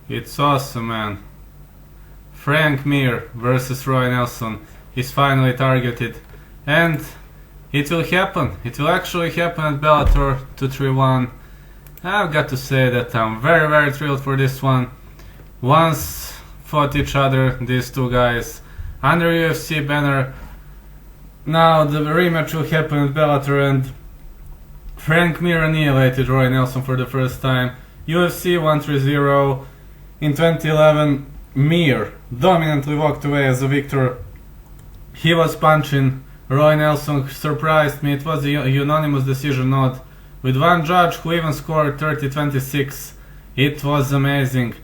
It's awesome, man. Frank Mir versus Roy Nelson is finally targeted, and it will happen. It will actually happen at Bellator 231. I've got to say that I'm very thrilled for this one. Once fought each other, these two guys, under UFC banner. Now the rematch will happen at Bellator, and Frank Mir annihilated Roy Nelson for the first time. UFC 130 in 2011. Mir dominantly walked away as a victor. He was punching. Roy Nelson surprised me. It was a unanimous decision, not with one judge who even scored 30-26. It was amazing.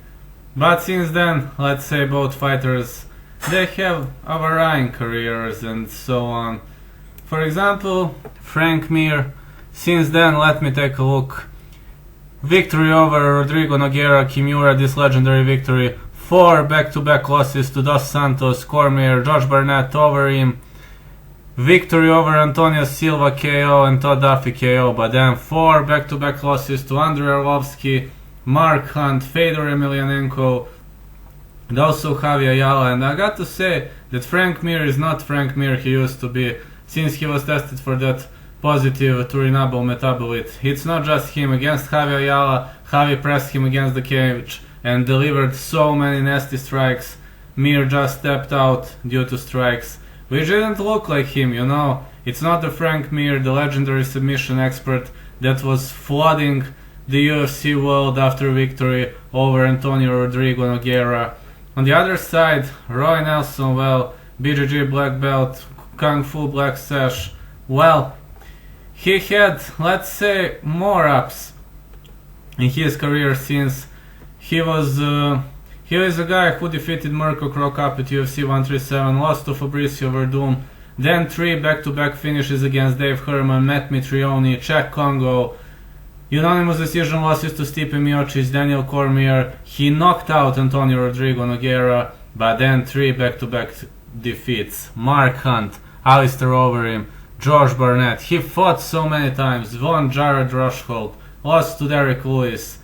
But since then, let's say both fighters, they have varying careers and so on. For example, Frank Mir, since then, let me take a look. Victory over Rodrigo Nogueira, Kimura, this legendary victory. 4 back-to-back losses to Dos Santos, Cormier, Josh Barnett over him. Victory over Antonio Silva KO and Todd Duffy KO, but then 4 back-to-back losses to Andrei Arlovsky, Mark Hunt, Fedor Emelianenko, and also Javier Ayala. And I got to say that Frank Mir is not Frank Mir he used to be, since he was tested for that positive turinabol metabolite. It's not just him. Against Javier Ayala, Javi pressed him against the cage and delivered so many nasty strikes. Mir just stepped out due to strikes, which didn't look like him, you know. It's not the Frank Mir, the legendary submission expert that was flooding the UFC world after victory over Antonio Rodrigo Nogueira. On the other side, Roy Nelson, well, BJJ black belt, Kung Fu black sash, well, he had, let's say, more ups in his career, since he is a guy who defeated Mirko Cro Cop at UFC 137, lost to Fabricio Verdum, then 3 back-to-back finishes against Dave Herman, Matt Mitrione, Cheick Kongo, unanimous decision losses to Stipe Miocic, Daniel Cormier. He knocked out Antonio Rodrigo Nogueira, but then 3 back-to-back defeats. Mark Hunt, Alistair Overeem, Josh Barnett. He fought so many times, won Jared Roshold, lost to Derek Lewis,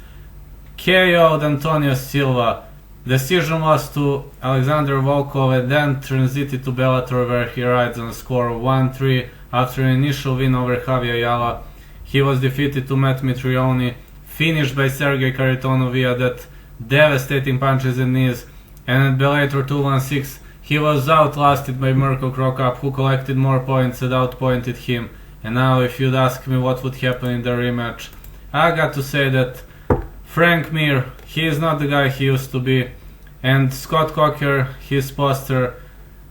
KO'd Antonio Silva, decision loss to Alexander Volkov, and then transited to Bellator, where he rides on a score of 1-3 after an initial win over Javier Ayala. He was defeated to Matt Mitrione, finished by Sergey Kharitonov via that devastating punches and knees, and at Bellator 216 he was outlasted by Mirko Cro Cop, who collected more points and outpointed him. And now if you'd ask me what would happen in the rematch, I got to say that Frank Mir, he is not the guy he used to be, and Scott Coker, his poster,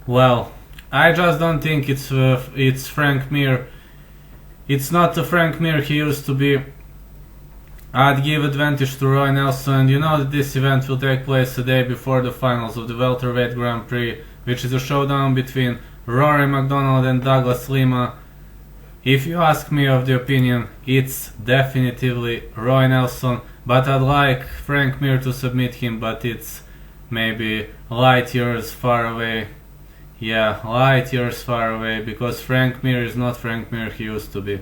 well, I just don't think it's Frank Mir. It's not the Frank Mir he used to be. I'd give advantage to Roy Nelson, and you know that this event will take place a day before the finals of the welterweight Grand Prix, which is a showdown between Rory MacDonald and Douglas Lima. If you ask me of the opinion, it's definitively Roy Nelson, but I'd like Frank Mir to submit him, but it's maybe light years far away. Yeah, light years far away, because Frank Mir is not Frank Mir he used to be.